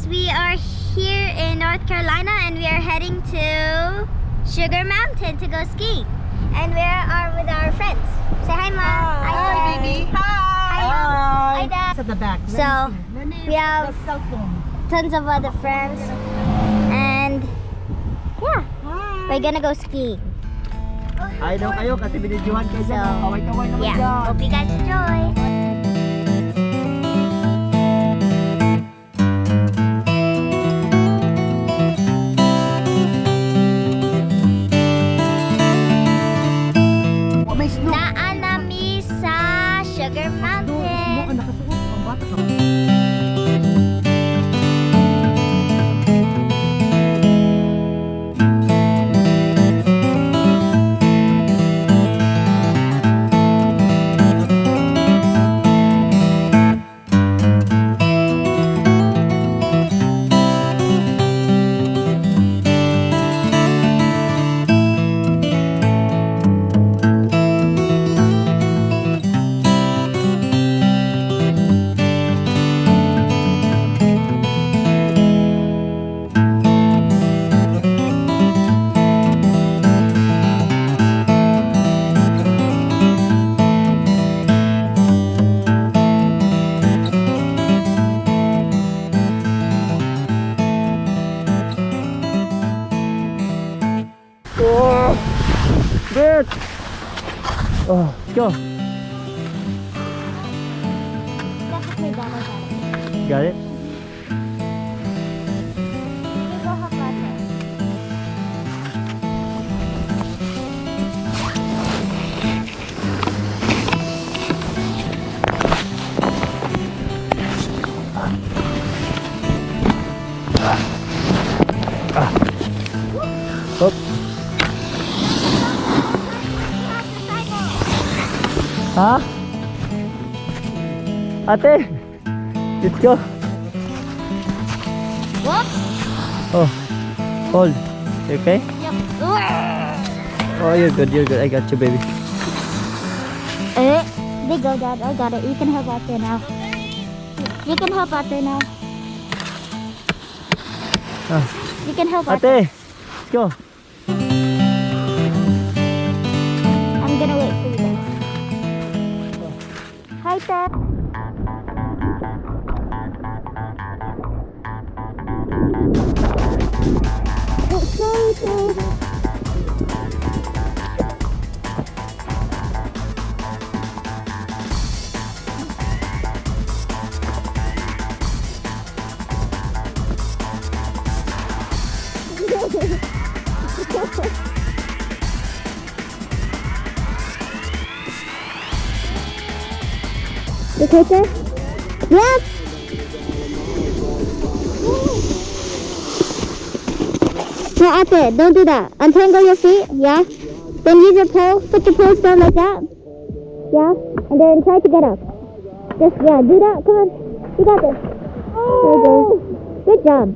guys, we are here in North Carolina and we are heading to Sugar Mountain to go skiing. And we are with our friends. Say hi, Ma. Hi, baby. Hi. Hi, Dad. It's at the back. So, we have cell phone. tons of other friends. And, yeah, we're gonna go skiing. Ay daw kayo kasi binidyohan kayo dyan. So, Kaway-kaway naman yeah, dyan. hope you guys enjoy. May snow. Naanami sa Sugar Mountain. Ang nakasuot. Ang bata ka. Oh, good. Oh, go. Got it? Up. Ha? Ate, let's go. Whoop. Oh, hold. You okay? Yep. Oh, you're good. You're good. I got you, baby. There you go, Dad. I got it. You can help out there now. You can help out there now. Ah. You can help out there. Ate, let's go. I'm gonna wait for you guys. Hi, Dad. The picture? Yes! No, up it. Don't do that. Untangle your feet. Yeah. Then use your pole. Put your poles down like that. Yeah. And then try to get up. Just, yeah, do that. Come on. You got this. There you go. Good job.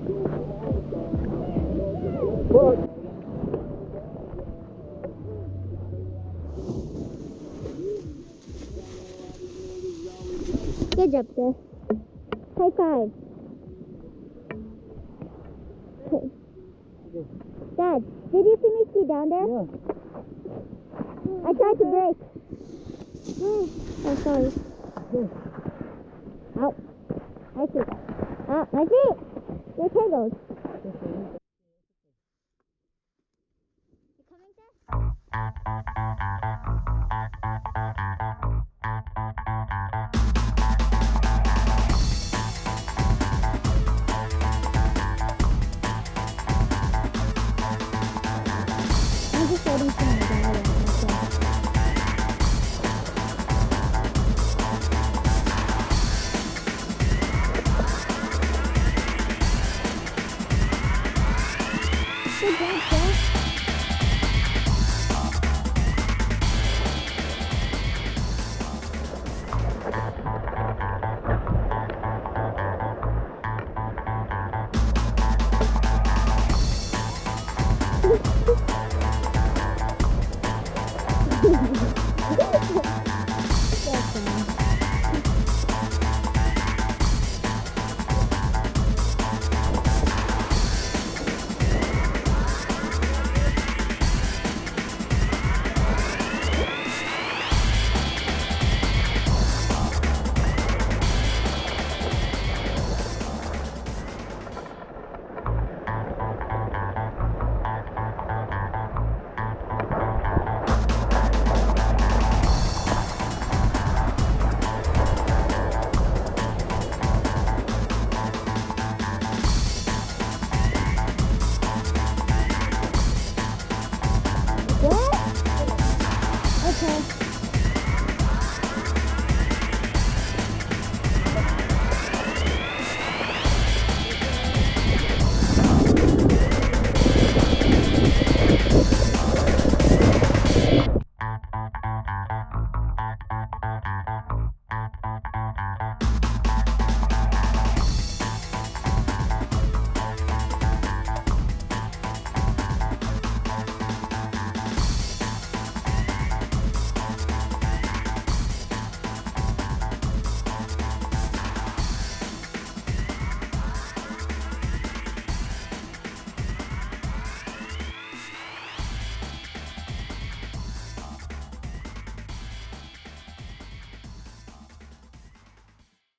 Good job, there. High five. Okay. Dad, did you see me ski down there? Yeah. I tried to brake. Oh, sorry. Ow. My feet. Ah, my feet. Your tangled. You coming, Dad? I'm just waiting for my dad. Good job, Dad.